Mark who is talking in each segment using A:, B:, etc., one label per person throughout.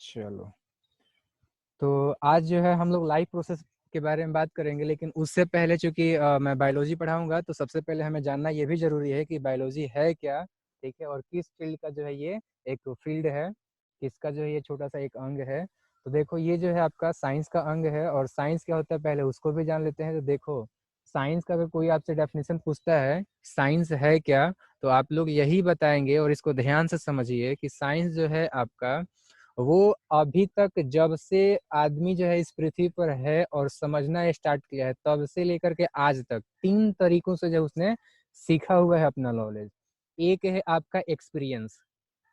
A: चलो, तो आज जो है हम लोग लाइफ प्रोसेस के बारे में बात करेंगे, लेकिन उससे पहले चूंकि मैं बायोलॉजी पढ़ाऊंगा तो सबसे पहले हमें जानना ये भी जरूरी है कि बायोलॉजी है क्या, ठीक है, और किस फील्ड का जो है ये एक फील्ड है, किसका जो है ये छोटा सा एक अंग है। तो देखो, ये जो है आपका साइंस का अंग है, और साइंस क्या होता है पहले उसको भी जान लेते हैं। तो देखो, साइंस का अगर कोई आपसे डेफिनेशन पूछता है साइंस है क्या, तो आप लोग यही बताएंगे, और इसको ध्यान से समझिए कि साइंस जो है आपका वो अभी तक जब से आदमी जो है इस पृथ्वी पर है और समझना स्टार्ट किया है तब से लेकर के आज तक 3 तरीकों से जो उसने सीखा हुआ है अपना नॉलेज। एक है आपका एक्सपीरियंस।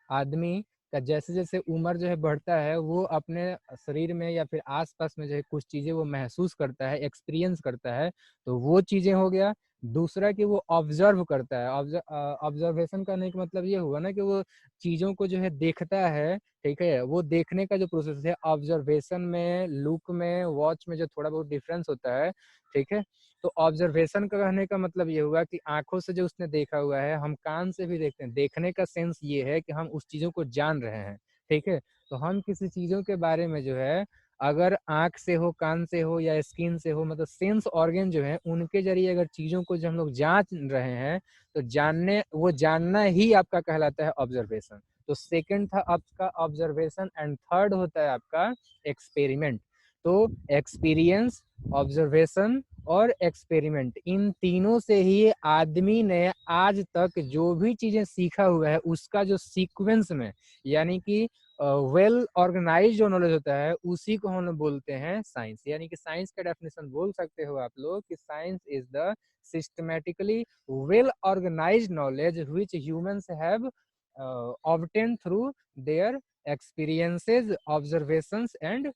A: आदमी का जैसे जैसे उम्र जो है बढ़ता है वो अपने शरीर में या फिर आसपास में जो है कुछ चीजें वो महसूस करता है, एक्सपीरियंस करता है, तो वो चीजें हो गया। दूसरा कि वो ऑब्जर्व करता है। ऑब्जर्वेशन करने का मतलब ये हुआ ना कि वो चीजों को जो है देखता है, ठीक है। वो देखने का जो प्रोसेस है, ऑब्जर्वेशन में, लुक में, वॉच में जो थोड़ा बहुत डिफरेंस होता है, ठीक है। तो ऑब्जर्वेशन का कहने का मतलब ये हुआ कि आंखों से जो उसने देखा हुआ है, हम कान से भी देखते हैं। देखने का सेंस ये है कि हम उस चीजों को जान रहे हैं, ठीक है। तो हम किसी चीजों के बारे में जो है, अगर आंख से हो, कान से हो या स्किन से हो, मतलब सेंस ऑर्गन जो है उनके जरिए अगर चीजों को जो हम लोग जांच रहे हैं, तो जानना ही आपका कहलाता है ऑब्जर्वेशन। तो सेकंड था आपका ऑब्जर्वेशन, एंड थर्ड होता है आपका एक्सपेरिमेंट। तो एक्सपीरियंस, ऑब्जर्वेशन और एक्सपेरिमेंट, इन तीनों से ही आदमी ने आज तक जो भी चीजें सीखा हुआ है उसका जो सीक्वेंस में, यानी कि वेल ऑर्गेनाइज जो नॉलेज होता है, उसी को हम लोग बोलते हैं साइंस। यानी कि साइंस का डेफिनेशन बोल सकते हो आप लोग कि science is the systematically well organized knowledge which humans have obtained through their experiences, observations and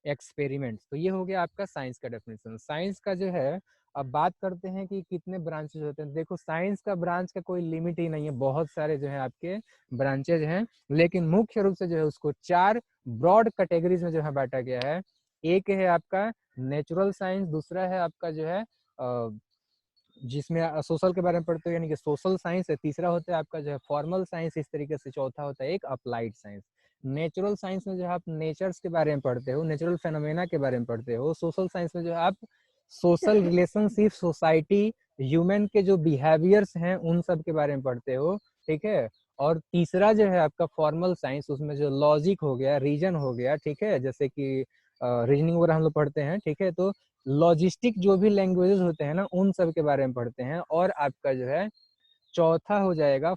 A: experiments. तो ये हो गया आपका साइंस का डेफिनेशन। साइंस का जो है, अब बात करते हैं कि कितने ब्रांचेज होते हैं। देखो, साइंस का ब्रांच का कोई लिमिट ही नहीं है, बहुत सारे जो है आपके ब्रांचेज हैं, लेकिन मुख्य रूप से जो है उसको 4 ब्रॉड कैटेगरीज में जो है बांटा गया है। एक है आपका नेचुरल साइंस, दूसरा है आपका जो है जिसमें सोशल के बारे में पढ़ते हो यानी कि सोशल साइंस है, तीसरा होता है आपका जो है फॉर्मल साइंस, इस तरीके से चौथा होता है एक अप्लाइड साइंस। नेचुरल साइंस में जो है आप नेचर्स के बारे में पढ़ते हो, नेचुरल फेनोमेना के बारे में पढ़ते हो। सोशल साइंस में जो है आप सोशल रिलेशनशिप, सोसाइटी, ह्यूमन के जो बिहेवियर्स हैं उन सब के बारे में पढ़ते हो, ठीक है। और तीसरा जो है आपका फॉर्मल साइंस, उसमें जो लॉजिक हो गया, रीजन हो गया, ठीक है, जैसे कि रीजनिंग वगैरह हम लोग पढ़ते हैं, ठीक है। तो लॉजिस्टिक जो भी लैंग्वेजेस होते हैं ना, उन सब के बारे में पढ़ते हैं। और आपका जो है चौथा हो जाएगा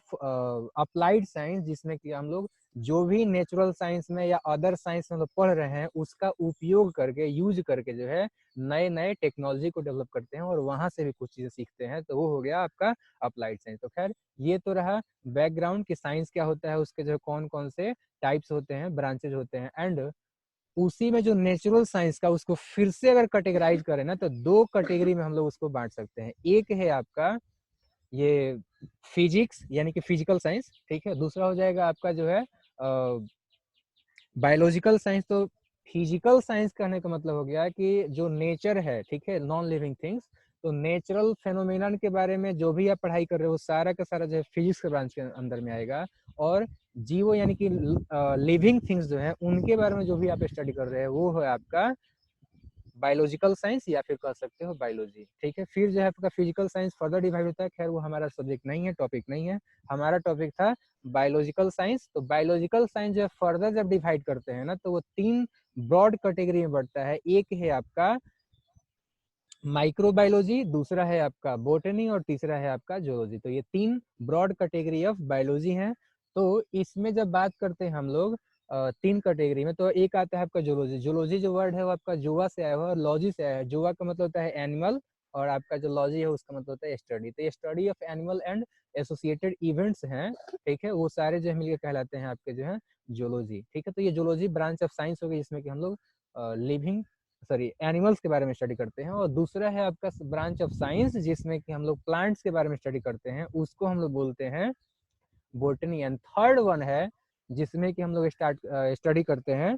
A: अप्लाइड साइंस, जिसमें कि हम लोग जो भी नेचुरल साइंस में या अदर साइंस में लोग पढ़ रहे हैं उसका उपयोग करके, यूज करके जो है नए नए टेक्नोलॉजी को डेवलप करते हैं और वहां से भी कुछ चीजें सीखते हैं। तो वो हो गया आपका अप्लाइड साइंस। तो खैर, ये तो रहा बैकग्राउंड कि साइंस क्या होता है, उसके जो कौन कौन से टाइप्स होते हैं, ब्रांचेज होते हैं। एंड उसी में जो नेचुरल साइंस का, उसको फिर से अगर कैटेगराइज करें ना, तो 2 कैटेगरी में हम लोग उसको बांट सकते हैं। एक है आपका ये फिजिक्स यानी कि फिजिकल साइंस, ठीक है। दूसरा हो जाएगा आपका जो है बायोलॉजिकल साइंस। तो फिजिकल साइंस कहने का मतलब हो गया कि जो नेचर है, ठीक है, नॉन लिविंग थिंग्स। तो नेचुरल फेनोमेनन के बारे में जो भी आप पढ़ाई कर रहे हो, सारा का सारा जो है फिजिक्स के ब्रांच के अंदर में आएगा। और जीवो यानी कि लिविंग थिंग्स जो है उनके बारे में जो भी आप स्टडी कर रहे हैं, वो है आपका बायोलॉजिकल साइंस या फिर कह सकते हो बायोलॉजी, ठीक है। फिर जो है आपका फिजिकल साइंस फर्दर डिवाइड होता है। खैर, वो हमारा सब्जेक्ट नहीं है, टॉपिक नहीं है। हमारा टॉपिक था बायोलॉजिकल साइंस। तो बायोलॉजिकल साइंस जो है फर्दर जब डिवाइड करते हैं ना, तो वो 3 ब्रॉड कैटेगरी में बढ़ता है। एक है आपका माइक्रोबायोलॉजी, दूसरा है आपका बोटनी और तीसरा है आपका जूलॉजी। तो ये 3 ब्रॉड कैटेगरी ऑफ बायोलॉजी हैं। तो इसमें जब बात करते हैं हम लोग 3 कैटेगरी में, तो एक आता है आपका जूलॉजी। जूलॉजी जो वर्ड है वो आपका जुआ से आया हुआ है और लॉजी से आया है। जुआ का मतलब होता है एनिमल, और आपका जो लॉजी है उसका मतलब होता है स्टडी। तो ये study of animal and associated events हैं, ठीक है, वो सारे जो है मिलकर कहलाते हैं आपके जो है जूलॉजी, ठीक है। तो ये जूलॉजी ब्रांच ऑफ साइंस हो गई, जिसमें कि हम लोग लिविंग सॉरी एनिमल्स के बारे में स्टडी करते हैं। और दूसरा है आपका ब्रांच ऑफ साइंस, जिसमें कि हम लोग प्लांट्स के बारे में स्टडी करते हैं, उसको हम लोग बोलते हैं बोटनी। एंड थर्ड वन है जिसमें कि हम लोग स्टडी करते हैं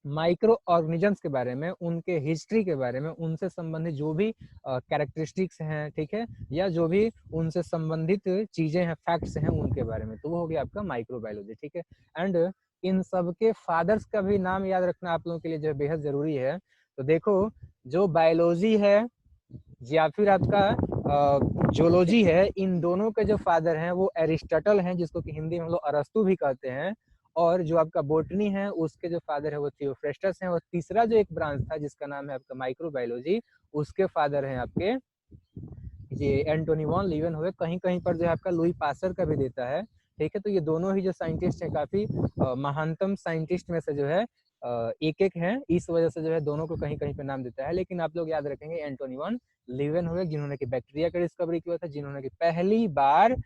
A: माइक्रो ऑर्गेनिजम्स के बारे में, उनके हिस्ट्री के बारे में, उनसे संबंधित जो भी कैरेक्टरिस्टिक्स हैं, ठीक है, या जो भी उनसे संबंधित चीजें हैं, फैक्ट्स हैं, उनके बारे में। तो वो हो गया आपका माइक्रोबायोलॉजी, ठीक है। एंड इन सबके फादर्स का भी नाम याद रखना आप लोगों के लिए जो है बेहद जरूरी है। तो देखो, जो बायोलॉजी है या फिर आपका जोलॉजी है, इन दोनों के जो फादर हैं वो एरिस्टटल हैं, जिसको कि हिंदी में हम लोग अरस्तु भी कहते हैं। और जो आपका बोटनी है उसके जो फादर है वो थियोफ्रेस्टस हैं। और तीसरा जो एक ब्रांच था जिसका नाम है आपका माइक्रोबायोलॉजी, उसके फादर हैं आपके ये एंटोनी वॉन लीवेनहोए। कहीं कहीं पर जो है आपका लुई पास्चर का भी देता है। ठीक है, तो ये दोनों ही जो साइंटिस्ट हैं काफी महानतम साइंटिस्ट में से जो है एक एक हैं। इस वजह से जो है दोनों को कहीं कहीं पे नाम देता है। लेकिन आप लोग याद रखेंगे एंटोनी वॉन लीवेनहोए, जिन्होंने कि बैक्टीरिया का डिस्कवरी किया था, जिन्होंने कि पहली बार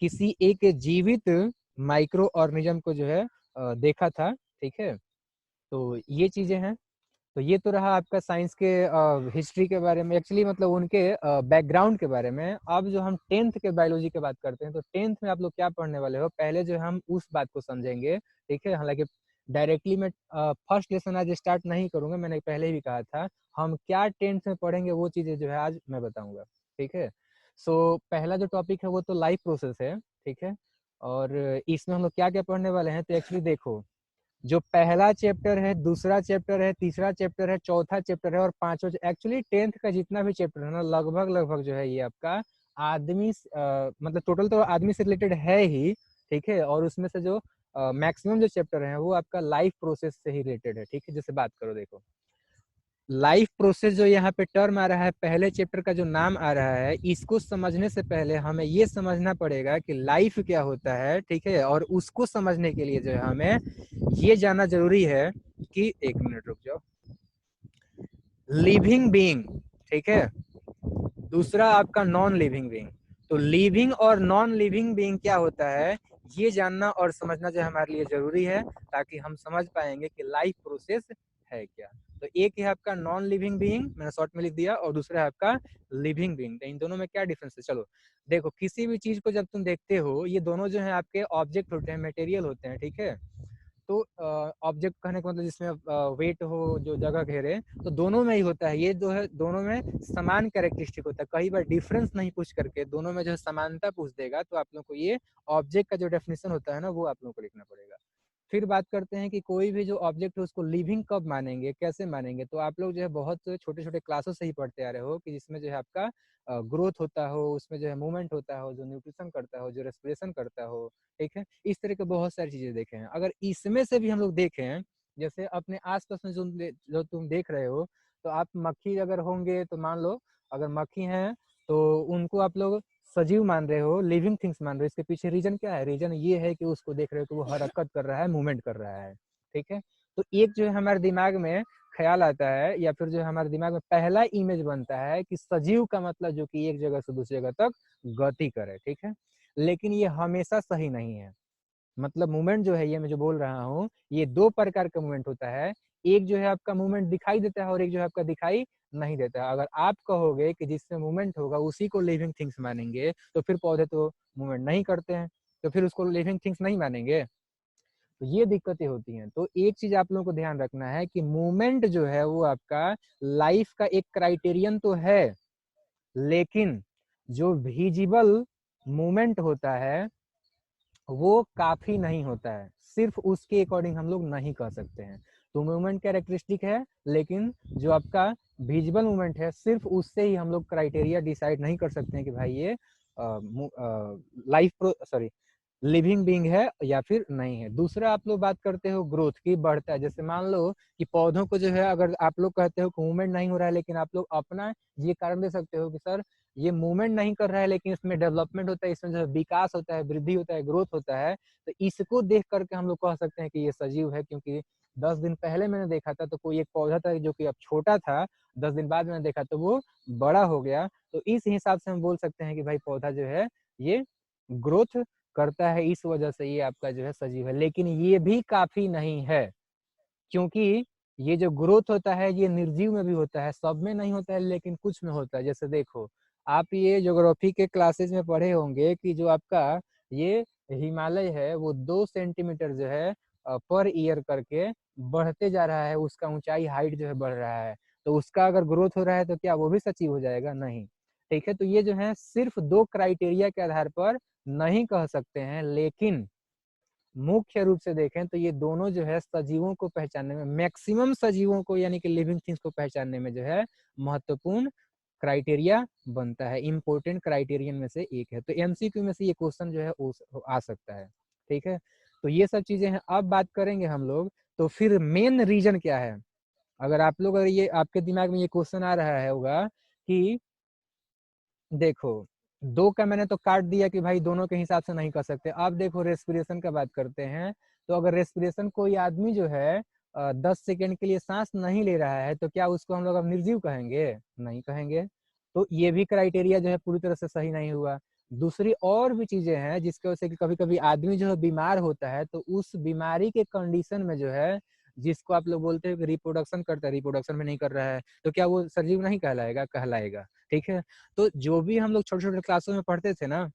A: किसी एक जीवित माइक्रो ऑर्गेनिज्म को जो है देखा था। ठीक है, तो ये चीजें हैं। तो ये तो रहा आपका साइंस के हिस्ट्री के बारे में, एक्चुअली मतलब उनके बैकग्राउंड के बारे में। अब जो हम 10th के बायोलॉजी की बात करते हैं, तो 10th में आप लोग क्या पढ़ने वाले हो, पहले जो हम उस बात को समझेंगे। ठीक है, हालांकि डायरेक्टली मैं फर्स्ट लेसन आज स्टार्ट नहीं करूंगा, मैंने पहले भी कहा था हम क्या 10th में पढ़ेंगे वो चीजें जो है आज मैं बताऊंगा। ठीक है, सो पहला जो टॉपिक है वो तो लाइफ प्रोसेस है। ठीक है, और इसमें हम लोग क्या क्या पढ़ने वाले हैं, तो एक्चुअली देखो, जो पहला चैप्टर है, दूसरा चैप्टर है, तीसरा चैप्टर है, चौथा चैप्टर है और पांचवा, एक्चुअली 10th का जितना भी चैप्टर है ना, लगभग लगभग जो है ये आपका आदमी मतलब टोटल तो आदमी से रिलेटेड है ही। ठीक है, और उसमें से जो मैक्सिमम जो चैप्टर है वो आपका लाइफ प्रोसेस से ही रिलेटेड है। ठीक है, जैसे बात करो, देखो लाइफ प्रोसेस जो यहाँ पे टर्म आ रहा है, पहले चैप्टर का जो नाम आ रहा है, इसको समझने से पहले हमें ये समझना पड़ेगा कि लाइफ क्या होता है। ठीक है, और उसको समझने के लिए जो है हमें ये जानना जरूरी है कि, एक मिनट रुक जाओ, लिविंग बीइंग। ठीक है, दूसरा आपका नॉन लिविंग बीइंग। तो लिविंग और नॉन लिविंग बीइंग क्या होता है, ये जानना और समझना जो हमारे लिए जरूरी है, ताकि हम समझ पाएंगे कि लाइफ प्रोसेस है क्या। तो एक है आपका नॉन लिविंग बीइंग, मैंने शॉर्ट में लिख दिया, और दूसरा है आपका लिविंग बीइंग। तो इन दोनों में क्या डिफरेंस है, चलो देखो। किसी भी चीज को जब तुम देखते हो, ये दोनों जो है आपके ऑब्जेक्ट होते हैं, मटेरियल होते हैं। ठीक है, तो ऑब्जेक्ट कहने का मतलब जिसमें वेट हो, जो जगह घेरे, तो दोनों में ही होता है। ये जो है दोनों में समान कैरेक्टरिस्टिक होता है, कई बार डिफरेंस नहीं पूछ करके दोनों में जो है समानता पूछ देगा, तो आप लोग को ये ऑब्जेक्ट का जो डेफिनेशन होता है ना, वो आप लोगों को लिखना पड़ेगा। फिर बात करते हैं कि कोई भी जो ऑब्जेक्ट है उसको लिविंग कब मानेंगे, कैसे मानेंगे। तो आप लोग जो है बहुत छोटे छोटे क्लासों से ही पढ़ते आ रहे हो कि जिसमें जो है आपका ग्रोथ होता हो, उसमें जो है मूवमेंट होता हो, जो न्यूट्रिशन करता हो, जो रेस्पिरेशन करता हो। ठीक है, इस तरह के बहुत सारी चीजें देखे हैं। अगर इसमें से भी हम लोग देखें, जैसे अपने आसपास में जो तुम देख रहे हो, तो आप मक्खी अगर होंगे तो मान लो, अगर मक्खी हैं तो उनको आप लोग सजीव मान रहे हो, लिविंग थिंग्स मान रहे हो। इसके पीछे रीजन क्या है, रीजन ये है कि उसको देख रहे हो कि वो हरकत कर रहा है, मूवमेंट कर रहा है। ठीक है, तो एक जो है हमारे दिमाग में ख्याल आता है, या फिर जो है हमारे दिमाग में पहला इमेज बनता है कि सजीव का मतलब जो कि एक जगह से दूसरी जगह तक गति करे। ठीक है, लेकिन ये हमेशा सही नहीं है। मतलब मूवमेंट जो है, ये मैं जो बोल रहा हूँ, ये दो प्रकार का मूवमेंट होता है। एक जो है आपका मूवमेंट दिखाई देता है, और एक जो है आपका दिखाई नहीं देता है। अगर आप कहोगे कि जिससे मूवमेंट होगा उसी को लिविंग थिंग्स मानेंगे, तो फिर पौधे तो मूवमेंट नहीं करते हैं, तो फिर उसको लिविंग थिंग्स नहीं मानेंगे। तो ये दिक्कतें होती हैं। तो एक चीज आप लोगों को ध्यान रखना है कि मूवमेंट जो है वो आपका लाइफ का एक क्राइटेरियन तो है, लेकिन जो विजिबल मूवमेंट होता है वो काफी नहीं होता है। सिर्फ उसके अकॉर्डिंग हम लोग नहीं कह सकते हैं। तो मूवमेंट कैरेक्टरिस्टिक है, लेकिन जो आपका विजिबल मूवमेंट है, सिर्फ उससे ही हम लोग क्राइटेरिया डिसाइड नहीं कर सकते हैं कि भाई ये लाइफ सॉरी लिविंग बीइंग है या फिर नहीं है। दूसरा आप लोग बात करते हो ग्रोथ की, बढ़ता है। जैसे मान लो कि पौधों को जो है, अगर आप लोग कहते हो कि मूवमेंट नहीं हो रहा है, लेकिन आप लोग अपना ये कारण दे सकते हो कि सर ये मूवमेंट नहीं कर रहा है, लेकिन इसमें डेवलपमेंट होता है, इसमें जो है विकास होता है, वृद्धि होता है, ग्रोथ होता है। तो इसको देख करके हम लोग कह सकते हैं कि ये सजीव है, क्योंकि 10 दिन पहले मैंने देखा था तो कोई एक पौधा था जो कि अब छोटा था, 10 दिन बाद मैंने देखा तो वो बड़ा हो गया। तो इस हिसाब से हम बोल सकते हैं कि भाई पौधा जो है ये ग्रोथ करता है, इस वजह से ये आपका जो है सजीव है। लेकिन ये भी काफी नहीं है, क्योंकि ये जो ग्रोथ होता है ये निर्जीव में भी होता है, सब में नहीं होता है, लेकिन कुछ में होता है। जैसे देखो, आप ये ज्योग्राफी के क्लासेस में पढ़े होंगे कि जो आपका ये हिमालय है वो 2 सेंटीमीटर जो है पर ईयर करके बढ़ते जा रहा है, उसका ऊंचाई हाइट जो है बढ़ रहा है। तो उसका अगर ग्रोथ हो रहा है तो क्या वो भी सजीव हो जाएगा? नहीं। ठीक है, तो ये जो है सिर्फ दो क्राइटेरिया के आधार पर नहीं कह सकते हैं, लेकिन मुख्य रूप से देखें तो ये दोनों जो है सजीवों को पहचानने में, मैक्सिमम सजीवों को यानी कि लिविंग थिंग्स को पहचानने में जो है महत्वपूर्ण क्राइटेरिया बनता है, इंपॉर्टेंट क्राइटेरियन में से एक है। तो एमसीक्यू में से ये क्वेश्चन जो है आ सकता है, ठीक है। तो ये सब चीजें हैं। अब बात करेंगे हम लोग, तो फिर मेन रीजन क्या है। अगर आप लोग, अगर ये आपके दिमाग में ये क्वेश्चन आ रहा है होगा कि देखो, दो का मैंने तो काट दिया कि भाई दोनों के हिसाब से नहीं कर सकते। अब देखो रेस्पिरेशन का बात करते हैं, तो अगर रेस्पिरेशन कोई आदमी जो है 10 सेकेंड के लिए सांस नहीं ले रहा है, तो क्या उसको हम लोग अब निर्जीव कहेंगे? नहीं कहेंगे। तो ये भी क्राइटेरिया जो है पूरी तरह से सही नहीं हुआ। दूसरी और भी चीजें हैं जिसकी वजह से कि कभी कभी आदमी जो है बीमार होता है, तो उस बीमारी के कंडीशन में जो है, जिसको आप लोग बोलते हैं कि रिप्रोडक्शन करता है, रिप्रोडक्शन में नहीं कर रहा है, तो क्या वो सजीव नहीं कहलाएगा? कहलाएगा, ठीक है। तो जो भी हम लोग छोटे छोटे क्लासों में पढ़ते थे ना,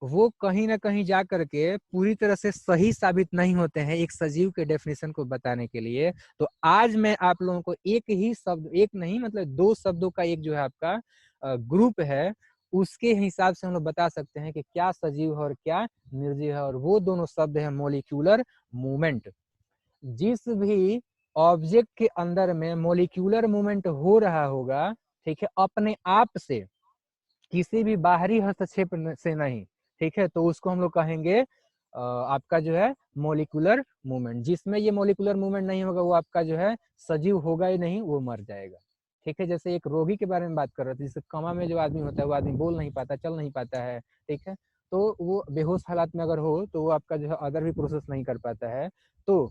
A: वो कहीं ना कहीं जा करके पूरी तरह से सही साबित नहीं होते हैं एक सजीव के डेफिनेशन को बताने के लिए। तो आज मैं आप लोगों को एक ही शब्द, एक नहीं मतलब दो शब्दों का एक जो है आपका ग्रुप है, उसके हिसाब से हम लोग बता सकते हैं कि क्या सजीव है और क्या निर्जीव है। और वो दोनों शब्द है मोलिक्यूलर मूवमेंट। जिस भी ऑब्जेक्ट के अंदर में मोलिक्यूलर मूवमेंट हो रहा होगा, ठीक है, अपने आप से, किसी भी बाहरी हस्तक्षेप से नहीं, ठीक है, तो उसको हम लोग कहेंगे आपका जो है मोलिकुलर मूवमेंट। जिसमें ये मोलिकुलर मूवमेंट नहीं होगा वो आपका जो है सजीव होगा ही नहीं, वो मर जाएगा, ठीक है। जैसे एक रोगी के बारे में बात कर रहे थे, जैसे कमा में जो आदमी होता है, वो आदमी बोल नहीं पाता, चल नहीं पाता है, ठीक है, तो वो बेहोश हालात में अगर हो तो वो आपका जो है अदर भी प्रोसेस नहीं कर पाता है, तो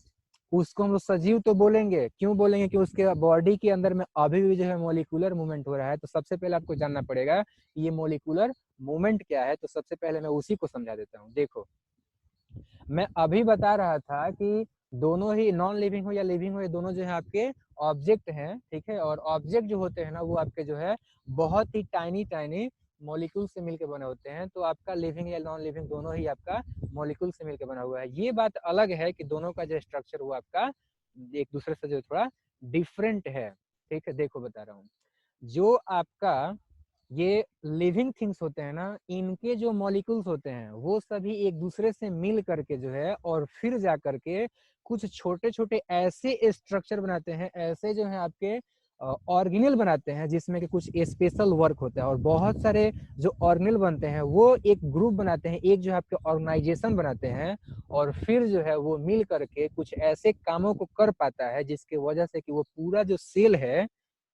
A: उसको हम लोग सजीव तो बोलेंगे। क्यों बोलेंगे? कि उसके बॉडी के अंदर में अभी भी जो है मोलिकुलर मूवमेंट हो रहा है। तो सबसे पहले आपको जानना पड़ेगा ये मोलिकुलर मूवमेंट क्या है। तो सबसे पहले मैं उसी को समझा देता हूँ। देखो, मैं अभी बता रहा था कि दोनों ही नॉन लिविंग हो या लिविंग हो, ये दोनों जो है आपके ऑब्जेक्ट हैं, ठीक है। और ऑब्जेक्ट जो होते हैं ना, वो आपके जो है बहुत ही टाइनी टाइनी मॉलिक्यूल से मिलकर बने होते हैं। तो आपका लिविंग या नॉन लिविंग दोनों ही आपका मॉलिक्यूल से मिलकर बना हुआ है। ये बात अलग है कि दोनों का जो स्ट्रक्चर वो आपका एक दूसरे से जो थोड़ा डिफरेंट है, ठीक है। देखो बता रहा हूँ, जो आपका ये लिविंग थिंग्स होते हैं ना, इनके जो मॉलिक्यूल्स होते हैं वो सभी एक दूसरे से मिल करके जो है और फिर जा करके कुछ छोटे छोटे ऐसे स्ट्रक्चर बनाते हैं, ऐसे जो है आपके ऑर्गेनल बनाते हैं, जिसमें कि कुछ स्पेशल वर्क होता है। और बहुत सारे जो ऑर्गेनल बनते हैं वो एक ग्रुप बनाते हैं, एक जो है आपके ऑर्गेनाइजेशन बनाते हैं, और फिर जो है वो मिल करके कुछ ऐसे कामों को कर पाता है जिसकी वजह से कि वो पूरा जो सेल है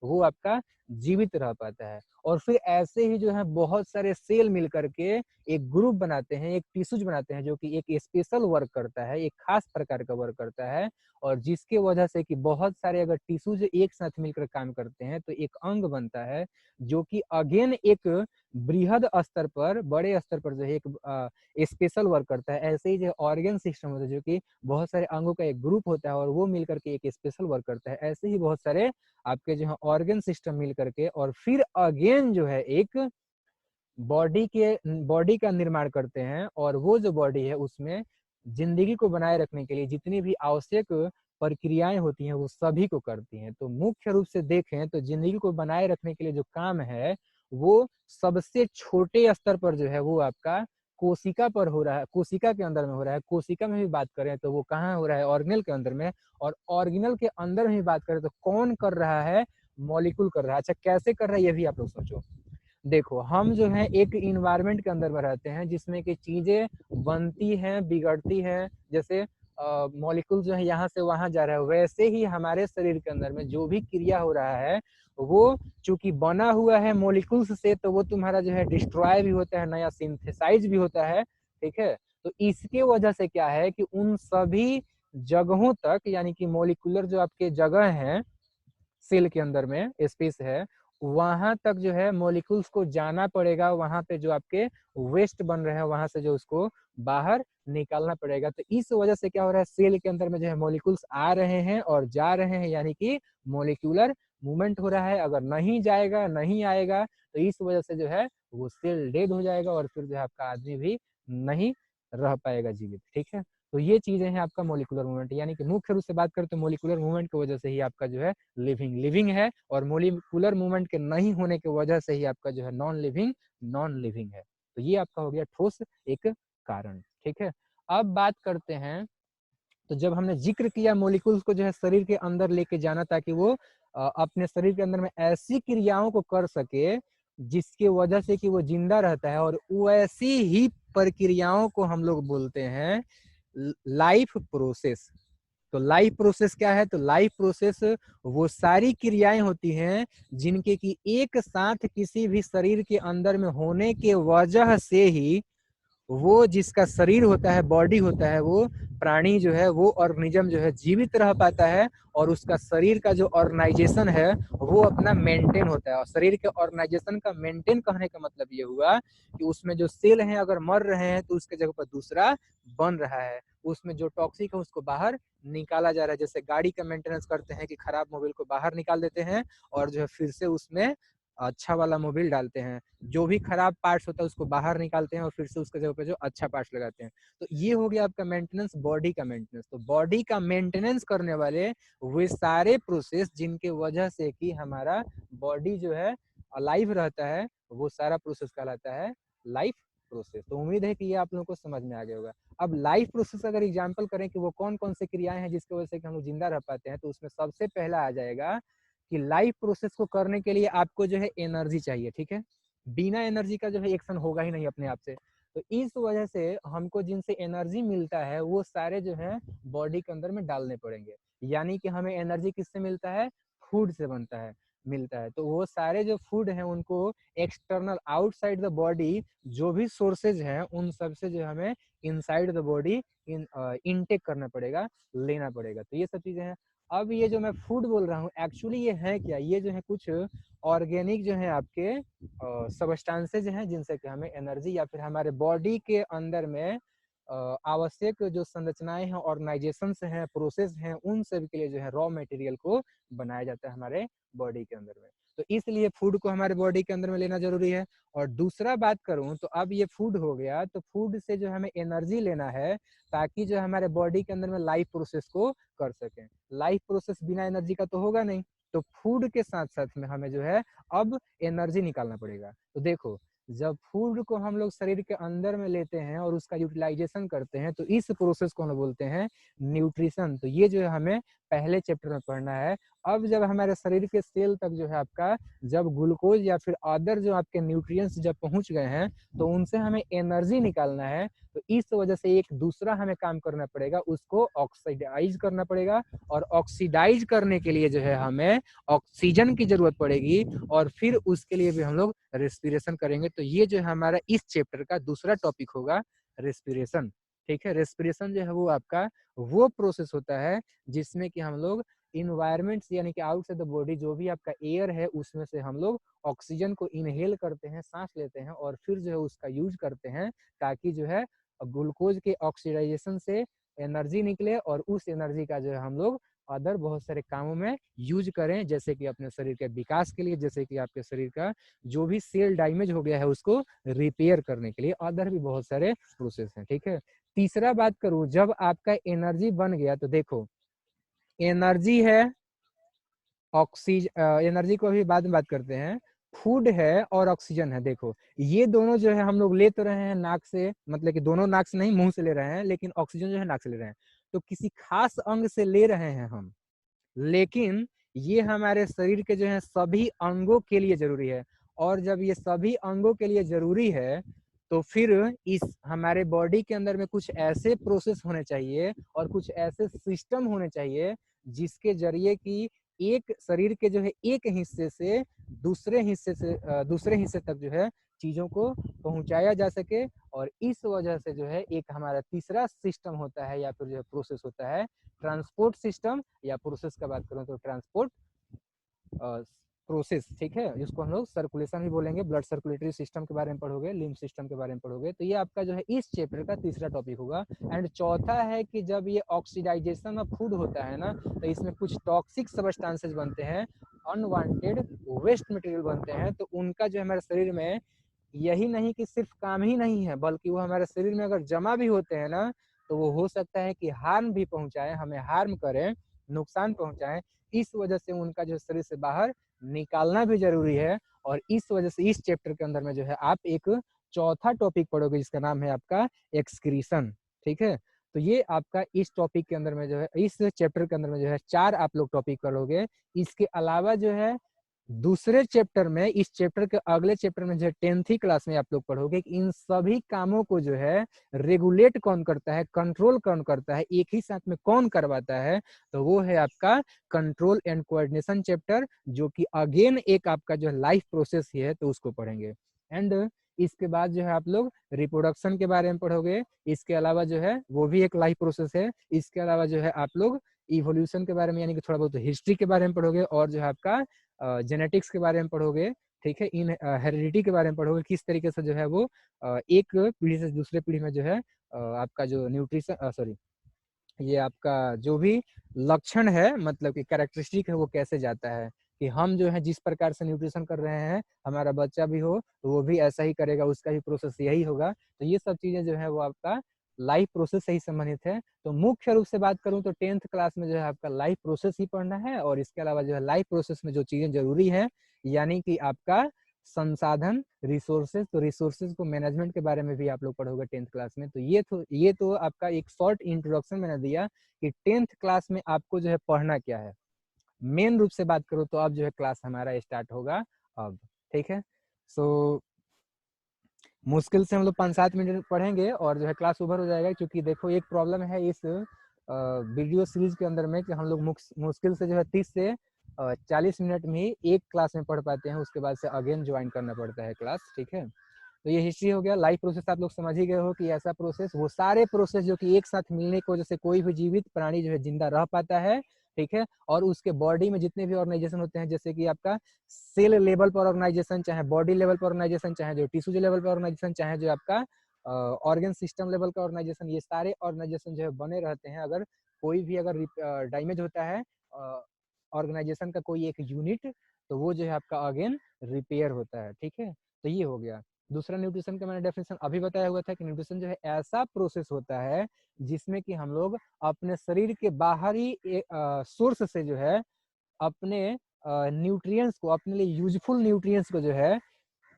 A: वो आपका जीवित रह पाता है। और फिर ऐसे ही जो है बहुत सारे सेल मिल करके एक ग्रुप बनाते हैं, एक टिश्यूज बनाते हैं, जो कि एक स्पेशल वर्क करता है, एक खास प्रकार का वर्क करता है। और जिसके वजह से कि बहुत सारे अगर टिश्यूज एक साथ मिलकर काम करते हैं तो एक अंग बनता है, जो कि अगेन एक बृहद स्तर पर, बड़े स्तर पर जो है एक स्पेशल वर्क करता है। ऐसे ही जो ऑर्गन सिस्टम होता है, जो कि बहुत सारे अंगों का एक ग्रुप होता है और वो मिलकर के एक स्पेशल वर्क करता है। ऐसे ही बहुत सारे आपके जो है ऑर्गन सिस्टम मिल करके और फिर अगेन जो है एक बॉडी का निर्माण करते हैं। और वो जो बॉडी है उसमें जिंदगी को बनाए रखने के लिए जितनी भी आवश्यक प्रक्रियाएं होती हैं वो सभी को करती हैं। तो मुख्य रूप से देखें तो जिंदगी को बनाए रखने के लिए जो काम है वो सबसे छोटे स्तर पर जो है वो आपका कोशिका पर हो रहा है, कोशिका के अंदर में हो रहा है। कोशिका में भी बात करें तो वो कहाँ हो रहा है? ऑर्गेनल के अंदर में। और ऑर्गेनल के अंदर में भी बात करें तो कौन कर रहा है? मॉलिक्यूल कर रहा है। अच्छा, कैसे कर रहा है ये भी आप लोग सोचो। देखो, हम जो है एक इन्वायरमेंट के अंदर में रहते हैं जिसमें कि चीजें बनती हैं, बिगड़ती हैं। जैसे मॉलिक्यूल जो है यहाँ से वहां जा रहा है, वैसे ही हमारे शरीर के अंदर में जो भी क्रिया हो रहा है वो चूंकि बना हुआ है मॉलिक्यूल्स से, तो वो तुम्हारा जो है डिस्ट्रॉय भी होता है, नया सिंथेसाइज भी होता है, ठीक है। तो इसके वजह से क्या है कि उन सभी जगहों तक, यानी कि मॉलिक्यूलर जो आपके जगह हैं सेल के अंदर में स्पेस है, वहां तक जो है मॉलिक्यूल्स को जाना पड़ेगा। वहां पे जो आपके वेस्ट बन रहे हैं वहां से जो उसको बाहर निकालना पड़ेगा। तो इस वजह से क्या हो रहा है, सेल के अंदर में जो है मॉलिक्यूल्स आ रहे हैं और जा रहे हैं, यानी कि मॉलिक्यूलर मूवमेंट हो रहा है। अगर नहीं जाएगा, नहीं आएगा, तो इस वजह से जो है वो सेल डेड हो जाएगा और फिर जो है आपका आदमी भी नहीं रह पाएगा जीवित, ठीक है। तो ये चीजें हैं आपका मोलिकुलर मूवमेंट। यानी कि मुख्य रूप से बात करें तो मोलिकुलर मूवमेंट की वजह से ही आपका जो है लिविंग लिविंग है, और मोलिकुलर मूवमेंट के नहीं होने की वजह से ही आपका जो है नॉन लिविंग नॉन लिविंग है। तो ये आपका हो गया ठोस एक कारण, ठीक है। अब बात करते हैं, तो जब हमने जिक्र किया मॉलिक्यूल्स को जो है शरीर के अंदर लेके जाना ताकि वो अपने शरीर के अंदर में ऐसी क्रियाओं को कर सके जिसकी वजह से कि वो जिंदा रहता है, और वैसी ही प्रक्रियाओं को हम लोग बोलते हैं लाइफ प्रोसेस। तो लाइफ प्रोसेस क्या है? तो लाइफ प्रोसेस वो सारी क्रियाएं होती हैं जिनके कि एक साथ किसी भी शरीर के अंदर में होने के वजह से ही वो जिसका शरीर होता है, बॉडी होता है, वो प्राणी जो है, वो ऑर्गेनिज्म जो है जीवित रह पाता है, और उसका शरीर का जो ऑर्गेनाइजेशन है वो अपना मेंटेन होता है। और शरीर के ऑर्गेनाइजेशन का मेंटेन कहने का मतलब ये हुआ कि उसमें जो सेल हैं अगर मर रहे हैं तो उसके जगह पर दूसरा बन रहा है, उसमें जो टॉक्सिक है उसको बाहर निकाला जा रहा है। जैसे गाड़ी का मेंटेनेंस करते हैं कि खराब मोबिल को बाहर निकाल देते हैं और जो है फिर से उसमें अच्छा वाला मोबिल डालते हैं, जो भी खराब पार्ट्स होता है उसको बाहर निकालते हैं और फिर से उसके जगह पे जो अच्छा पार्ट्स लगाते हैं। तो ये हो गया आपका मेंटेनेंस, बॉडी का मेंटेनेंस। तो बॉडी का मेंटेनेंस करने वाले वे सारे प्रोसेस जिनके वजह से कि हमारा बॉडी जो है अलाइव रहता है, वो सारा प्रोसेस कहलाता है लाइफ प्रोसेस। तो उम्मीद है कि ये आप लोगों को समझ में आ गया होगा। अब लाइफ प्रोसेस अगर एग्जाम्पल करें कि वो कौन कौन से क्रियाएं हैं जिसकी वजह से कि हम लोग जिंदा रह पाते हैं, तो उसमें सबसे पहला आ जाएगा कि लाइफ प्रोसेस को करने के लिए आपको जो है एनर्जी चाहिए, ठीक है। बिना एनर्जी का जो है एक्शन होगा ही नहीं अपने आप से। तो इस वजह से हमको जिनसे एनर्जी मिलता है वो सारे जो है बॉडी के अंदर में डालने पड़ेंगे। यानी कि हमें एनर्जी किससे मिलता है? फूड से बनता है, मिलता है। तो वो सारे जो फूड हैं उनको एक्सटर्नल आउटसाइड द बॉडी जो भी सोर्सेज हैं उन सब से जो हमें इनसाइड द बॉडी इनटेक करना पड़ेगा, लेना पड़ेगा। तो ये सब चीजें हैं। अब ये जो मैं फूड बोल रहा हूँ एक्चुअली ये है क्या? ये जो है कुछ ऑर्गेनिक जो है आपके सबस्टांसेज हैं जिनसे कि हमें एनर्जी या फिर हमारे बॉडी के अंदर में आवश्यक जो संरचनाएं हैं, ऑर्गेनाइजेशंस हैं, प्रोसेस हैं, उन सब के लिए जो है रॉ मटेरियल को बनाया जाता है हमारे बॉडी के अंदर में। तो इसलिए फूड को हमारे बॉडी के अंदर में लेना जरूरी है। और दूसरा बात करूं तो अब ये फूड हो गया, तो फूड से जो हमें एनर्जी लेना है ताकि जो हमारे बॉडी के अंदर में लाइफ प्रोसेस को कर सकें। लाइफ प्रोसेस बिना एनर्जी का तो होगा नहीं, तो फूड के साथ साथ में हमें जो है अब एनर्जी निकालना पड़ेगा। तो देखो, जब फूड को हम लोग शरीर के अंदर में लेते हैं और उसका यूटिलाइजेशन करते हैं तो इस प्रोसेस को हम बोलते हैं न्यूट्रिशन। तो ये जो है हमें पहले चैप्टर में पढ़ना है। अब जब हमारे शरीर के सेल तक जो है आपका जब ग्लूकोज या फिर अदर जो आपके न्यूट्रिएंट्स जब पहुंच गए हैं तो उनसे हमें एनर्जी निकालना है। तो इस वजह से एक दूसरा हमें काम करना पड़ेगा, उसको ऑक्सीडाइज करना पड़ेगा। और ऑक्सीडाइज करने के लिए जो है हमें ऑक्सीजन की जरूरत पड़ेगी, और फिर उसके लिए भी हम लोग रेस्पिरेशन करेंगे। तो ये जो है हमारा इस चैप्टर का दूसरा टॉपिक होगा, रेस्पिरेशन। ठीक है, रेस्पिरेशन जो है वो आपका वो प्रोसेस होता है जिसमें कि हम लोग इन्वायरमेंट्स यानी कि आउट से द बॉडी जो भी आपका एयर है उसमें से हम लोग ऑक्सीजन को इनहेल करते हैं, सांस लेते हैं, और फिर जो है उसका यूज करते हैं ताकि जो है ग्लूकोज के ऑक्सीडाइजेशन से एनर्जी निकले और उस एनर्जी का जो है हम लोग अदर बहुत सारे कामों में यूज करें, जैसे कि अपने शरीर के विकास के लिए, जैसे कि आपके शरीर का जो भी सेल डैमेज हो गया है उसको रिपेयर करने के लिए, अदर भी बहुत सारे प्रोसेस हैं। ठीक है, तीसरा बात करूं, जब आपका एनर्जी बन गया तो देखो एनर्जी है, ऑक्सीजन, एनर्जी को अभी बाद में बात करते हैं, फूड है और ऑक्सीजन है। देखो ये दोनों जो है हम लोग ले तो रहे हैं नाक से, मतलब कि दोनों नाक से नहीं मुंह से ले रहे हैं, लेकिन ऑक्सीजन जो है नाक से ले रहे हैं। तो किसी खास अंग से ले रहे हैं हम, लेकिन ये हमारे शरीर के जो है सभी अंगों के लिए जरूरी है। और जब ये सभी अंगों के लिए जरूरी है तो फिर इस हमारे बॉडी के अंदर में कुछ ऐसे प्रोसेस होने चाहिए और कुछ ऐसे सिस्टम होने चाहिए जिसके जरिए कि एक शरीर के जो है एक हिस्से से दूसरे हिस्से तक जो है चीजों को पहुंचाया जा सके। और इस वजह से जो है एक हमारा तीसरा सिस्टम होता है या फिर जो है प्रोसेस होता है ट्रांसपोर्ट सिस्टम, या प्रोसेस का बात करूं तो ट्रांसपोर्ट प्रोसेस। ठीक है, जिसको हम लोग सर्कुलेशन भी बोलेंगे, ब्लड सर्कुलेटरी सिस्टम के बारे में पढ़ोगे, लिम्फ सिस्टम के बारे में पढ़ोगे। तो ये आपका जो है इस चैप्टर का तीसरा टॉपिक होगा। एंड चौथा है कि जब ये ऑक्सीडाइजेशन ऑफ फूड होता है ना, तो इसमें कुछ टॉक्सिक सबस्टांसेस बनते हैं, अनवांटेड वेस्ट मटेरियल बनते हैं। तो उनका जो हमारे शरीर में यही नहीं कि सिर्फ काम ही नहीं है, बल्कि वो हमारे शरीर में अगर जमा भी होते हैं ना तो वो हो सकता है कि हार्म भी पहुंचाए, हमें हार्म करें, नुकसान पहुंचाएं। इस वजह से उनका जो शरीर से बाहर निकालना भी जरूरी है। और इस वजह से इस चैप्टर के अंदर में जो है आप एक चौथा टॉपिक पढ़ोगे जिसका नाम है आपका एक्सक्रीशन। ठीक है। तो ये आपका इस टॉपिक के अंदर में जो है, इस चैप्टर के अंदर में जो है 4 आप लोग टॉपिक करोगे। इसके अलावा जो है दूसरे चैप्टर में, इस चैप्टर के अगले चैप्टर में जो है 10th क्लास में आप लोग पढ़ोगे कि इन सभी कामों को जो है रेगुलेट कौन करता है, कंट्रोल कौन करता है, एक ही साथ में कौन करवाता है। तो वो है आपका कंट्रोल एंड कोऑर्डिनेशन चैप्टर, जो कि अगेन एक आपका जो है लाइफ प्रोसेस ही है, तो उसको पढ़ेंगे। एंड इसके बाद जो है आप लोग रिप्रोडक्शन के बारे में पढ़ोगे। इसके अलावा जो है वो भी एक लाइफ प्रोसेस है। इसके अलावा जो है आप लोग इवोल्यूशन के बारे में, यानी कि थोड़ा बहुत हिस्ट्री के बारे में पढ़ोगे, और जो है आपका जेनेटिक्स के बारे में पढ़ोगे। ठीक है, इन हेरिडिटी के बारे में पढ़ोगे, किस तरीके से जो है वो एक पीढ़ी से दूसरे पीढ़ी में जो है आपका जो न्यूट्रिशन सॉरी ये आपका जो भी लक्षण है, मतलब कि कैरेक्टरिस्टिक है, वो कैसे जाता है, कि हम जो है जिस प्रकार से न्यूट्रिशन कर रहे हैं, हमारा बच्चा भी हो तो वो भी ऐसा ही करेगा, उसका भी प्रोसेस यही होगा। तो ये सब चीजें जो है वो आपका लाइफ प्रोसेस से ही संबंधित है। तो मुख्य रूप से बात करूं तो 10th क्लास में जो है आपका लाइफ प्रोसेस ही पढ़ना है, और इसके अलावा जो है लाइफ प्रोसेस में जो चीजें जरूरी है, यानी कि आपका संसाधन, रिसोर्सेज, तो रिसोर्सेज को मैनेजमेंट के बारे में भी आप लोग पढ़ोगे 10th क्लास में। तो ये तो आपका एक शॉर्ट इंट्रोडक्शन मैंने दिया कि 10th क्लास में आपको जो है पढ़ना क्या है। मेन रूप से बात करो तो अब जो है क्लास हमारा स्टार्ट होगा अब। ठीक है, सो मुश्किल से हम लोग 5-7 मिनट पढ़ेंगे और जो है क्लास ओवर हो जाएगा। क्योंकि देखो एक प्रॉब्लम है इस वीडियो सीरीज के अंदर में कि हम लोग मुश्किल से जो है 30 से 40 मिनट में ही एक क्लास में पढ़ पाते हैं, उसके बाद से अगेन ज्वाइन करना पड़ता है क्लास। ठीक है, तो ये हिस्ट्री हो गया। लाइफ प्रोसेस आप लोग समझ ही गए हो कि ऐसा प्रोसेस, वो सारे प्रोसेस जो कि एक साथ मिलने की वजह से कोई भी जीवित प्राणी जो है जिंदा रह पाता है। ठीक है, और उसके बॉडी में जितने भी ऑर्गेनाइजेशन होते हैं, जैसे कि आपका सेल लेवल पर ऑर्गेनाइजेशन, चाहे बॉडी लेवल पर ऑर्गेनाइजेशन, चाहे जो टिश्यू लेवल पर ऑर्गेनाइजेशन, चाहे जो आपका ऑर्गन सिस्टम लेवल का ऑर्गेनाइजेशन, ये सारे ऑर्गेनाइजेशन जो है बने रहते हैं। अगर कोई भी अगर डैमेज होता है ऑर्गेनाइजेशन का कोई एक यूनिट, तो वो जो है आपका अगेन रिपेयर होता है। ठीक है, तो ये हो गया। दूसरा, न्यूट्रिशन का मैंने डेफिनेशन अभी बताया हुआ था कि न्यूट्रिशन जो है ऐसा प्रोसेस होता है जिसमें कि हम लोग अपने शरीर के बाहरी सोर्स से जो है अपने न्यूट्रिएंट्स को, अपने लिए यूजफुल न्यूट्रिएंट्स को जो है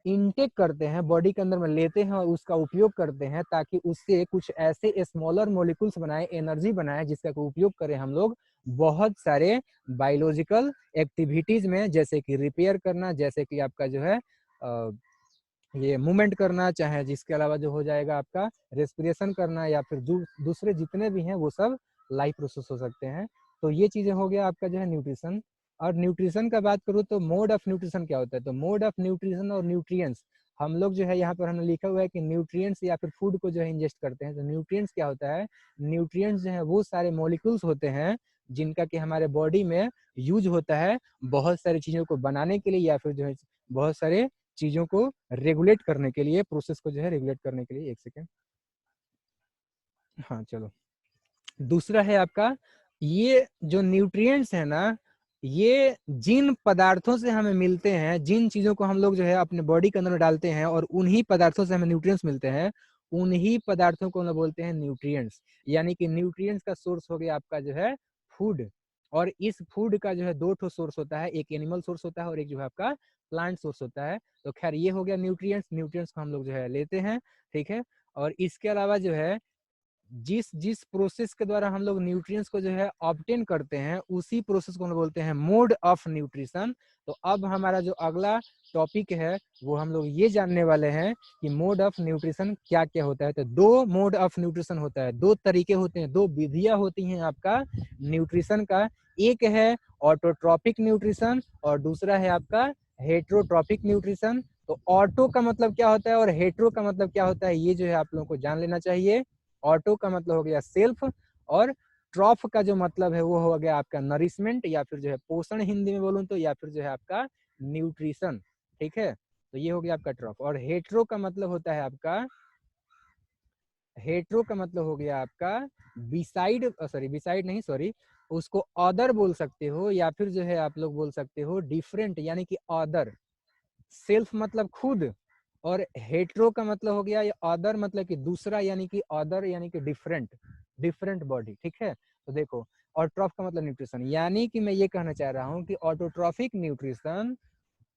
A: इनटेक करते हैं, बॉडी के अंदर में लेते हैं और उसका उपयोग करते हैं, ताकि उससे कुछ ऐसे स्मॉलर मॉलिक्यूल्स बनाए, एनर्जी बनाए, जिसका उपयोग करें हम लोग बहुत सारे बायोलॉजिकल एक्टिविटीज में, जैसे कि रिपेयर करना, जैसे कि आपका जो है ये मूवमेंट करना, चाहे जिसके अलावा जो हो जाएगा आपका रेस्पिरेशन करना, या फिर दूसरे जितने भी हैं वो सब लाइफ प्रोसेस हो सकते हैं। तो ये चीजें हो गया आपका जो है न्यूट्रिशन। और न्यूट्रिशन का बात करूँ तो मोड ऑफ न्यूट्रिशन क्या होता है, तो मोड ऑफ न्यूट्रिशन और न्यूट्रिएंट्स, हम लोग जो है यहाँ पर हमने लिखा हुआ है कि न्यूट्रिएंट्स या फिर फूड को जो है इंजेस्ट करते हैं। तो न्यूट्रिएंट्स क्या होता है, न्यूट्रिएंट्स जो है वो सारे मॉलिक्यूल्स होते हैं जिनका कि हमारे बॉडी में यूज होता है बहुत सारी चीजों को बनाने के लिए, या फिर जो है बहुत सारे चीजों को रेगुलेट करने के लिए, प्रोसेस को जो है रेगुलेट करने के लिए। एक सेकेंड, हाँ चलो। दूसरा है आपका, ये जो न्यूट्रिएंट्स है ना, ये जिन पदार्थों से हमें मिलते हैं, जिन चीजों को हम लोग जो है अपने बॉडी के अंदर में डालते हैं और उन्हीं पदार्थों से हमें न्यूट्रिएंट्स मिलते हैं, उन्हीं पदार्थों को हम लोग बोलते हैं न्यूट्रिएंट्स। यानी कि न्यूट्रिएंट्स का सोर्स हो गया आपका जो है फूड, और इस फूड का जो है दो ठो सोर्स होता है, एक एनिमल सोर्स होता है और एक जो है आपका प्लांट सोर्स होता है। तो खैर ये हो गया न्यूट्रिएंट्स, न्यूट्रिएंट्स को हम लोग जो है लेते हैं। ठीक है, और इसके अलावा जो है जिस जिस प्रोसेस के द्वारा हम लोग न्यूट्रिएंट्स को जो है ऑब्टेन करते हैं, उसी प्रोसेस को हम बोलते हैं मोड ऑफ न्यूट्रिशन। तो अब हमारा जो अगला टॉपिक है वो हम लोग ये जानने वाले हैं कि मोड ऑफ न्यूट्रिशन क्या क्या होता है। तो दो मोड ऑफ न्यूट्रिशन होता है, दो तरीके होते हैं, दो विधियां होती हैं आपका न्यूट्रिशन का। एक है ऑटोट्रॉपिक न्यूट्रिशन और दूसरा है आपका हेट्रोट्रॉपिक न्यूट्रिशन। तो ऑटो का मतलब क्या होता है और हेट्रो का मतलब क्या होता है, ये जो है आप लोगों को जान लेना चाहिए। ऑटो का मतलब हो गया सेल्फ, और ट्रॉफ का जो मतलब है वो हो गया आपका नरिशमेंट, या फिर जो है पोषण हिंदी में बोलूं तो, या फिर जो है आपका न्यूट्रिशन। ठीक है, तो ये हो गया आपका ट्रॉफ। और हेट्रो का मतलब होता है आपका, हेट्रो का मतलब हो गया आपका बिसाइड, सॉरी बिसाइड नहीं, सॉरी, उसको अदर बोल सकते हो, या फिर जो है आप लोग बोल सकते हो डिफरेंट, यानी कि अदर। सेल्फ मतलब खुद, और हेट्रो का मतलब हो गया अदर, मतलब कि दूसरा, यानी कि अदर यानी कि डिफरेंट, डिफरेंट बॉडी। ठीक है, तो देखो, और ट्रॉफ का मतलब न्यूट्रिशन, यानी कि मैं ये कहना चाह रहा हूँ कि ऑटोट्रॉफिक न्यूट्रिशन,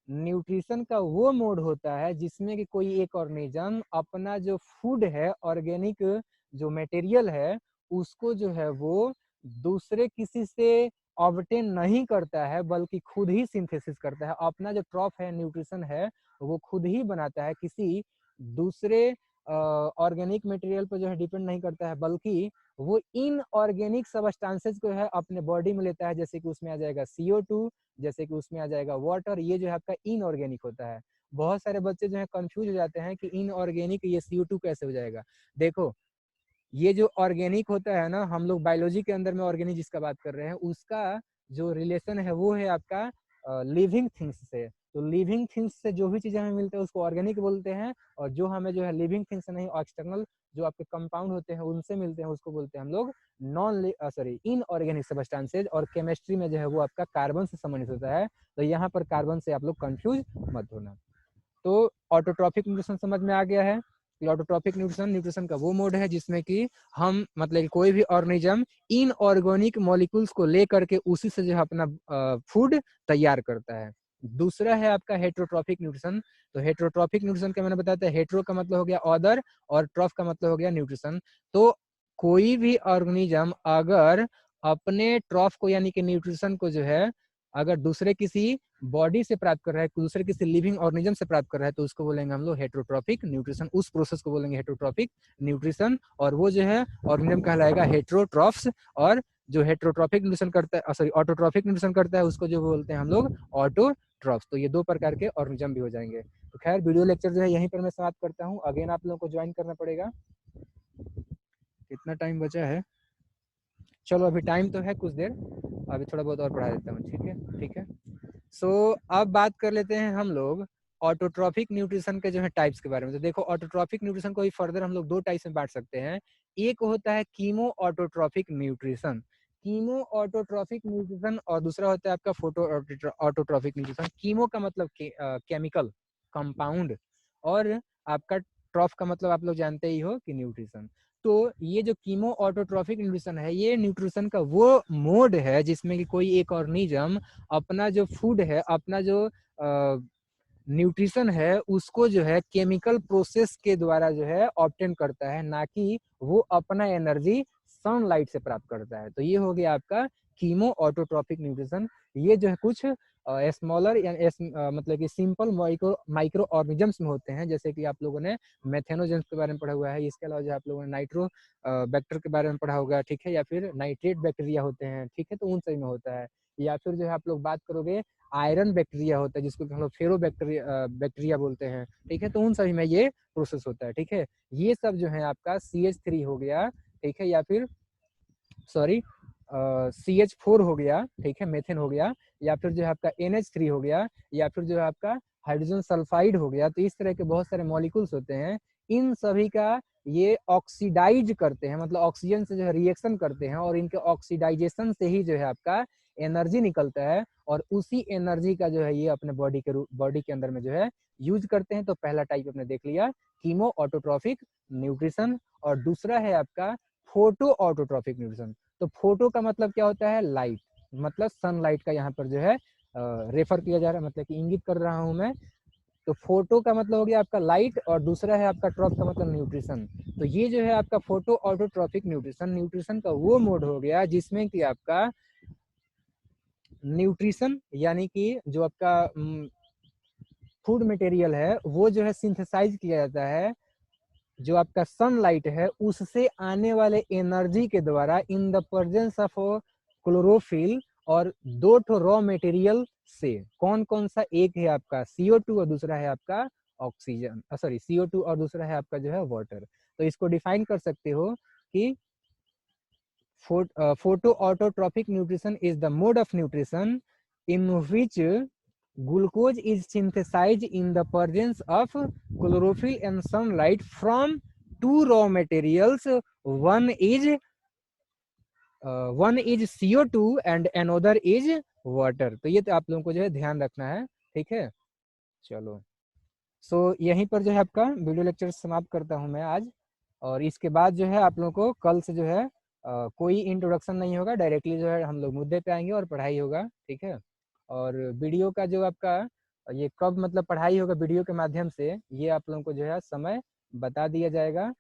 A: न्यूट्रिशन का वो मोड होता है जिसमें कि कोई एक ऑर्गेनिज्म अपना जो फूड है, ऑर्गेनिक जो मटेरियल है उसको जो है वो दूसरे किसी से ऑब्टेन नहीं करता है, बल्कि खुद ही सिंथेसिस करता है। अपना जो ट्रॉफ है, न्यूट्रिशन है, वो खुद ही बनाता है, किसी दूसरे ऑर्गेनिक मटेरियल पर जो है डिपेंड नहीं करता है, बल्कि वो इनऑर्गेनिक सबस्टेंसेस को है अपने बॉडी में लेता है। जैसे कि उसमें आ जाएगा CO2, जैसे कि उसमें आ जाएगा वाटर, ये जो है आपका इनऑर्गेनिक होता है। बहुत सारे बच्चे जो है कंफ्यूज हो जाते हैं कि इनऑर्गेनिक ये CO2 कैसे हो जाएगा। देखो, ये जो ऑर्गेनिक होता है ना, हम लोग बायोलॉजी के अंदर में ऑर्गेनिक जिसका बात कर रहे हैं, उसका जो रिलेशन है वो है आपका लिविंग थिंग्स से। तो लिविंग थिंग्स से जो भी चीजें हमें मिलते हैं उसको ऑर्गेनिक बोलते हैं, और जो हमें जो है लिविंग थिंग्स से नहीं, एक्सटर्नल जो आपके कंपाउंड होते हैं उनसे मिलते हैं, उसको बोलते हैं हम लोग इनऑर्गेनिक सब्सटेंसेज। और केमिस्ट्री में जो है वो आपका कार्बन से संबंधित होता है, तो यहाँ पर कार्बन से आप लोग कंफ्यूज मत होना। तो ऑटोट्रॉफिक न्यूट्रिशन समझ में आ गया है कि ऑटोट्रॉफिक न्यूट्रिशन का वो मोड है जिसमें कि हम मतलब कोई भी ऑर्गेनिज्म इनऑर्गेनिक मॉलिक्यूल्स को लेकर के उसी से जो है अपना फूड तैयार करता है। दूसरा है आपका हेट्रोट्रॉफिक न्यूट्रिशन। तो हेट्रोट्रॉफिक न्यूट्रिशन का मैंने बताया था, हेट्रो का मतलब हो गया अदर और ट्रॉफ का मतलब हो गया न्यूट्रिशन। तो कोई भी ऑर्गेनिज्म अगर अपने ट्रॉफ को यानी कि न्यूट्रिशन को जो है अगर दूसरे किसी बॉडी से प्राप्त कर रहा है, दूसरे किसी लिविंग ऑर्गेनिज्म से प्राप्त कर रहा है, तो उसको बोलेंगे हम लोग हेट्रोट्रॉफिक न्यूट्रिशन। उस प्रोसेस को बोलेंगे हेट्रोट्रॉफिक न्यूट्रिशन, और वो जो है ऑर्गेनिज्म कहलाएगा हेट्रोट्रॉफ्स। और जो हेट्रोट्रॉफिक न्यूट्रिशन करता है, सॉरी ऑटोट्रॉफिक न्यूट्रिशन करता है, उसको जो बोलते हैं हम लोग ऑटोट्रॉफ्स। तो ये दो प्रकार के ऑर्गेनिज्म भी हो जाएंगे। तो खैर, वीडियो लेक्चर जो है यहीं पर मैं समाप्त करता हूँ। अगेन आप लोगों को ज्वाइन करना पड़ेगा। कितना टाइम बचा है? चलो, अभी टाइम तो है कुछ देर, अभी थोड़ा बहुत और पढ़ा देता हूँ। ठीक है, ठीक है। सो अब बात कर लेते हैं हम लोग ऑटोट्रॉफिक न्यूट्रिशन के जो है टाइप्स के बारे में। तो देखो, ऑटोट्रॉफिक न्यूट्रिशन को ही फर्दर हम लोग दो टाइप्स में बांट सकते हैं। एक होता है chemo autotrophic nutrition, chemo autotrophic nutrition, और दूसरा होता है आपका फोटो ऑटोट्रॉफिक न्यूट्रिशन। कीमो का मतलब केमिकल कंपाउंड, और आपका ट्रॉफ का मतलब आप लोग जानते ही हो कि न्यूट्रिशन। तो ये जो कीमो ऑटोट्रॉफिक न्यूट्रिशन है, ये न्यूट्रिशन का वो मोड है जिसमें कि कोई एक ऑर्गेनिज्म अपना जो फूड है, अपना जो न्यूट्रिशन है, उसको जो है केमिकल प्रोसेस के द्वारा जो है ऑब्टेन करता है, ना कि वो अपना एनर्जी सनलाइट से प्राप्त करता है। तो ये हो गया आपका कीमो ऑटोट्रॉफिक न्यूट्रिशन। ये जो है कुछ स्मॉलर या मतलब कि सिंपल माइक्रो ऑर्गेनिजम्स में होते हैं, जैसे कि आप लोगों ने मेथेनोजेंस के बारे में पढ़ा हुआ है। इसके अलावा जो आप लोगों ने नाइट्रो बैक्टर के बारे में पढ़ा होगा, ठीक है, या फिर नाइट्रेट बैक्टीरिया होते हैं, ठीक है, तो उन सभी में होता है। या फिर जो है आप लोग बात करोगे आयरन बैक्टीरिया होता है, जिसको हम लोग फेरो बैक्टीरिया बोलते हैं, ठीक है, तो उन सभी में ये प्रोसेस होता है। ठीक है, ये सब जो है आपका CH3 हो गया, ठीक है, या फिर सॉरी CH4 हो गया, ठीक है, मेथेन हो गया, या फिर जो है आपका NH3 हो गया, या फिर जो है आपका हाइड्रोजन सल्फाइड हो गया। तो इस तरह के बहुत सारे मॉलिक्यूल्स होते हैं, इन सभी का ये ऑक्सीडाइज करते हैं, मतलब ऑक्सीजन से जो है रिएक्शन करते हैं, और इनके ऑक्सीडाइजेशन से ही जो है आपका एनर्जी निकलता है, और उसी एनर्जी का जो है ये अपने बॉडी के अंदर में जो है यूज करते हैं। तो पहला टाइप आपने देख लिया, कीमो ऑटोट्रॉफिक न्यूट्रिशन। और दूसरा है आपका फोटो ऑटोट्रॉफिक न्यूट्रिशन। तो फोटो का मतलब क्या होता है? लाइट, मतलब सनलाइट का यहाँ पर जो है रेफर किया जा रहा है, मतलब कि इंगित कर रहा हूं मैं। तो फोटो का मतलब हो गया आपका लाइट, और दूसरा है आपका ट्रॉफ का मतलब न्यूट्रिशन। तो ये जो है आपका फोटो ऑटोट्रॉफिक न्यूट्रिशन, न्यूट्रिशन का वो मोड हो गया जिसमें कि आपका न्यूट्रिशन यानी कि जो आपका फूड मटेरियल है वो जो है सिंथेसाइज किया जाता है, जो आपका सनलाइट है उससे आने वाले एनर्जी के द्वारा, in the presence of chlorophyll, और दो ठो रॉ मटेरियल से। कौन कौन सा? एक है आपका CO2 और दूसरा है आपका ऑक्सीजन, सॉरी CO2 और दूसरा है आपका जो है वाटर। तो इसको डिफाइन कर सकते हो कि photo autotrophic nutrition is the mode of nutrition in which glucose is synthesized in the presence of chlorophyll and sunlight from two raw materials. One is CO2 and another is water. तो ये तो आप लोगों को जो है ध्यान रखना है, ठीक है। चलो, यहीं पर जो है आपका वीडियो लेक्चर समाप्त करता हूं मैं आज। और इसके बाद जो है आप लोगों को कल से जो है कोई इंट्रोडक्शन नहीं होगा, डायरेक्टली जो है हम लोग मुद्दे पे आएंगे और पढ़ाई होगा, ठीक है। और वीडियो का जो आपका ये कब मतलब पढ़ाई होगा वीडियो के माध्यम से, ये आप लोगों को जो है समय बता दिया जाएगा।